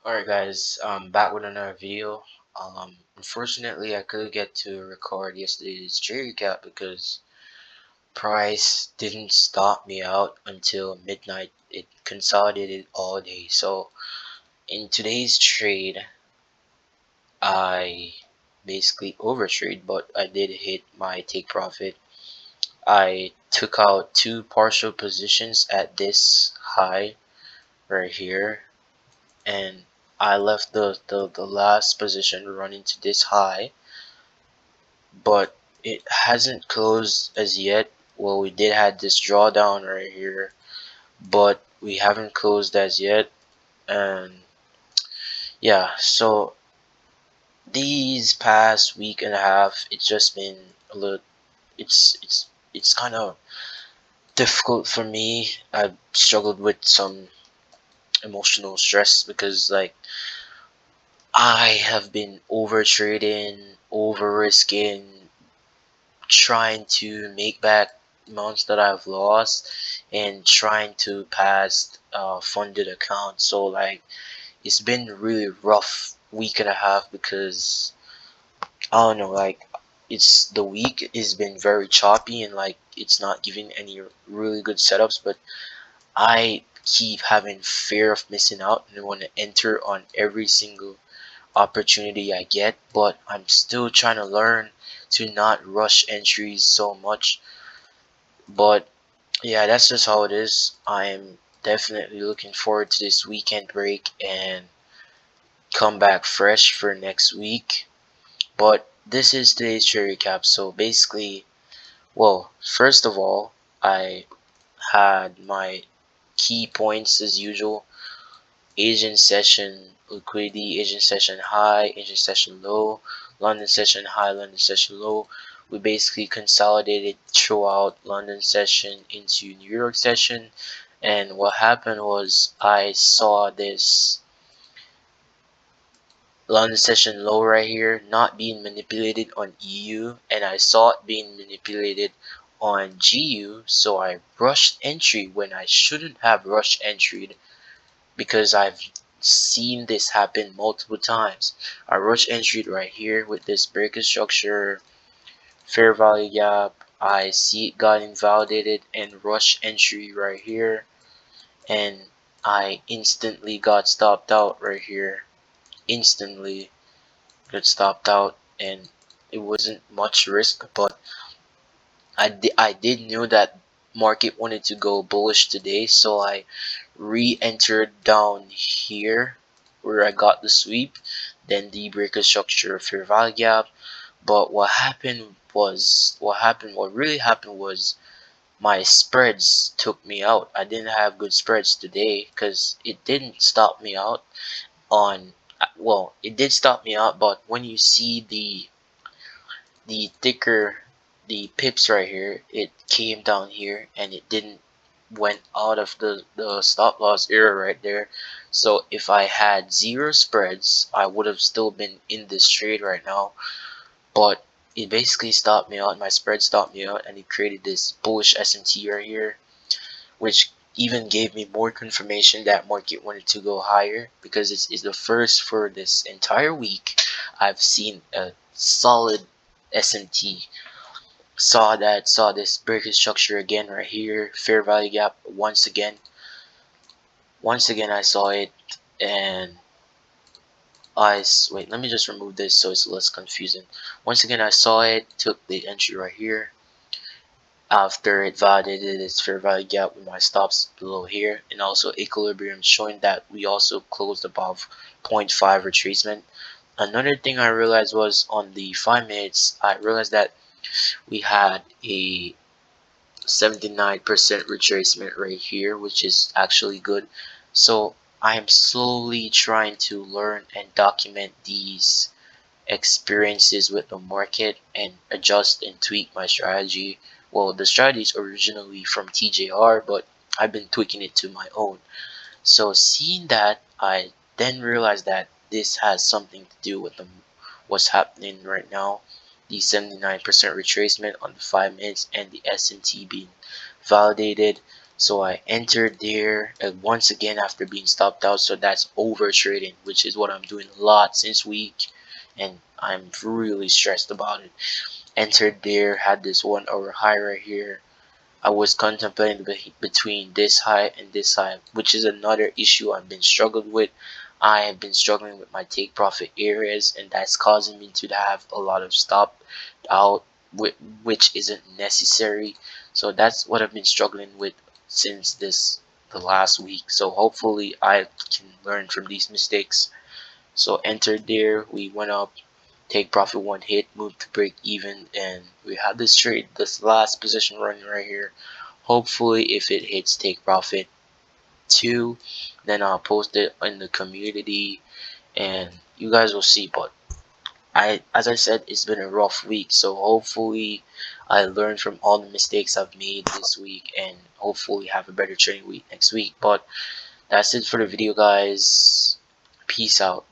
Alright guys, back with another video. Unfortunately I couldn't get to record yesterday's trade recap because price didn't stop me out until midnight. It consolidated all day. So in today's trade, I basically overtrade, but I did hit my take profit. I took out two partial positions at this high right here, and I left the last position running to this high, but it hasn't closed as yet. Well, we did have this drawdown right here, but we haven't closed as yet. And yeah, so these past week and a half, it's just been a little, it's kind of difficult for me. I've struggled with some emotional stress because like I have been over trading, over risking, trying to make back amounts that I've lost, and trying to pass funded accounts. So like it's been really rough week and a half because I don't know, like it's the week has been very choppy and like it's not giving any really good setups, but I keep having fear of missing out and I want to enter on every single opportunity I get, but I'm still trying to learn to not rush entries so much. But yeah, that's just how it is. I am definitely looking forward to this weekend break and come back fresh for next week. But this is today's trade recap. So basically, well, first of all, I had my key points as usual. Asian session liquidity, Asian session high, Asian session low, London session high, London session low. We basically consolidated throughout London session into New York session, and what happened was I saw this London session low right here not being manipulated on EU, and I saw it being manipulated on GU, so I rushed entry when I shouldn't have rushed entry because I've seen this happen multiple times. I rush entry right here with this breaker structure, fair value gap. I see it got invalidated and rush entry right here, and I instantly got stopped out right here. Instantly got stopped out, and it wasn't much risk, but I did know that market wanted to go bullish today, so I re-entered down here where I got the sweep, then the breaker structure fair value gap. But what really happened was my spreads took me out. I didn't have good spreads today because it didn't stop me out on, well, it did stop me out, but when you see the thicker, the pips right here, it came down here and it didn't went out of the stop loss area right there. So if I had zero spreads, I would have still been in this trade right now, but it basically stopped me out. My spread stopped me out and it created this bullish SMT right here, which even gave me more confirmation that market wanted to go higher because it's the first for this entire week I've seen a solid SMT. Saw this breaker structure again right here, fair value gap once again I saw it, and wait, let me just remove this so it's less confusing. Once again I saw it, took the entry right here after it validated its fair value gap with my stops below here, and also equilibrium showing that we also closed above zero 0.5 retracement. Another thing I realized was on the 5 minutes, I realized that we had a 79% retracement right here, which is actually good. So I am slowly trying to learn and document these experiences with the market and adjust and tweak my strategy. Well, the strategy is originally from TJR, but I've been tweaking it to my own. So seeing that, I then realized that this has something to do with what's happening right now. The 79% retracement on the 5 minutes and the SMT being validated. So I entered there, and once again after being stopped out. So that's over trading, which is what I'm doing a lot since week, and I'm really stressed about it. Entered there, had this 1 hour high right here. I was contemplating between this high and this high, which is another issue I've been struggling with. I have been struggling with my take profit areas, and that's causing me to have a lot of stop out, which isn't necessary. So that's what I've been struggling with since the last week. So hopefully I can learn from these mistakes. So entered there, we went up, take profit one hit, move to break even, and we had this trade, this last position running right here. Hopefully if it hits take profit two, then I'll post it in the community and you guys will see. But as I said, it's been a rough week, so hopefully I learned from all the mistakes I've made this week and hopefully have a better trading week next week. But that's it for the video, guys. Peace out.